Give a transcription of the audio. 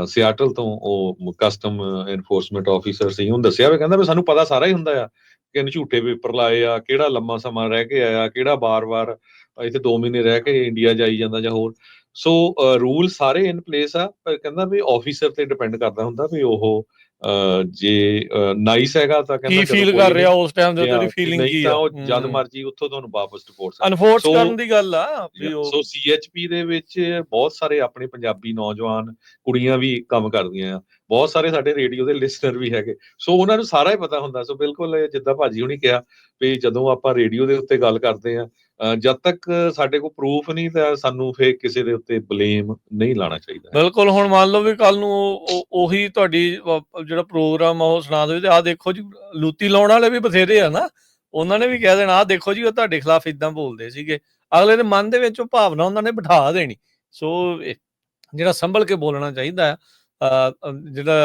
Seattle ਤੋਂ, ਉਹ custom enforcement officer ਸੀ, ਉਹਨੂੰ ਦੱਸਿਆ ਵੀ ਕਹਿੰਦਾ ਵੀ ਸਾਨੂੰ ਪਤਾ ਸਾਰਾ ਹੀ ਹੁੰਦਾ ਆ ਕਿ ਇਹਨੇ ਝੂਠੇ ਪੇਪਰ ਲਾਏ ਆ, ਕਿਹੜਾ ਲੰਮਾ ਸਮਾਂ ਰਹਿ ਕੇ ਆਇਆ, ਕਿਹੜਾ ਬਾਰ-ਬਾਰ ਇੱਥੇ 2 ਮਹੀਨੇ ਰਹਿ ਕੇ ਇੰਡੀਆ ਜਾਈ ਜਾਂਦਾ ਜਾਂ ਹੋਰ। ਸੋ ਰੂਲ ਸਾਰੇ ਇਨ ਪਲੇਸ ਆ, ਪਰ ਕਹਿੰਦਾ ਵੀ ਆਫੀਸਰ ਤੇ ਡਿਪੈਂਡ ਕਰਦਾ ਹੁੰਦਾ ਵੀ ਉਹ ਜੇ ਨਾਈਸ ਹੈਗਾ ਤਾਂ ਕਹਿੰਦਾ ਕੀ ਚਲੋ ਫੀਲ ਕੋਈ ਕਰ ਨੀ, ਰਿਹਾ ਉਸ ਟਾਈਮ ਤੇ, ਉਹਦੀ ਜੇ ਫੀਲਿੰਗ ਨਹੀਂ ਕੀ ਤਾਂ ਆ, ਉਹ ਜਦ ਮਰਜੀ ਉੱਥੋਂ ਤੁਹਾਨੂੰ ਵਾਪਸ ਡਿਪੋਰਟ ਸਕਦਾ। ਅਨਫੋਰਸ ਸੋ ਕਰਨ ਦੀ ਗੱਲ ਆ ਵੀ ਉਹ। ਸੋ CHP ਦੇ ਵਿੱਚ ਬਹੁਤ ਸਾਰੇ ਆਪਣੇ ਪੰਜਾਬੀ ਨੌਜਵਾਨ ਕੁੜੀਆਂ ਵੀ ਕੰਮ ਕਰਦੀਆਂ ਆ, ਬਹੁਤ ਸਾਰੇ ਸਾਡੇ ਰੇਡੀਓ ਦੇ ਲਿਸਨਰ ਵੀ ਹੈਗੇ, ਸੋ ਉਹਨਾਂ ਨੂੰ ਸਾਰਾ ਹੀ ਪਤਾ ਹੁੰਦਾ। ਸੋ ਬਿਲਕੁਲ ਜਿੱਦਾਂ ਭਾਜੀ ਹੁਣੀ ਕਿਹਾ ਵੀ ਜਦੋਂ ਆਪਾਂ ਰੇਡੀਓ ਦੇ ਉੱਤੇ ਗੱਲ ਕਰਦੇ ਆ, ਜਦ ਤੱਕ ਸਾਡੇ ਕੋਲ ਪ੍ਰੂਫ ਨਹੀਂ ਤਾਂ ਸਾਨੂੰ ਫਿਰ ਕਿਸੇ ਦੇ ਉੱਤੇ ਬਲੇਮ ਨਹੀਂ ਲਾਉਣਾ ਚਾਹੀਦਾ। ਬਿਲਕੁਲ। ਹੁਣ ਮੰਨ ਲਓ ਵੀ ਕੱਲ ਨੂੰ ਉਹੀ ਤੁਹਾਡੀ ਜਿਹੜਾ ਪ੍ਰੋਗਰਾਮ ਆ ਉਹ ਸੁਣਾ ਦੇਵੇ ਤੇ ਆਹ ਦੇਖੋ ਜੀ, ਲੂਤੀ ਲਾਉਣ ਵਾਲੇ ਵੀ ਬਥੇਰੇ ਆ ਨਾ, ਉਹਨਾਂ ਨੇ ਵੀ ਕਹਿ ਦੇਣਾ ਆਹ ਦੇਖੋ ਜੀ ਉਹ ਤੁਹਾਡੇ ਖਿਲਾਫ ਇਦਾਂ ਬੋਲਦੇ ਸੀਗੇ। ਅਗਲੇ ਦੇ ਮਨ ਦੇ ਵਿੱਚ ਉਹ ਭਾਵਨਾ ਉਹਨਾਂ ਨੇ ਬਿਠਾ ਦੇਣੀ। ਸੋ ਜਿਹੜਾ ਸੰਭਲ ਕੇ ਬੋਲਣਾ ਚਾਹੀਦਾ ਆ, ਜਿਹੜਾ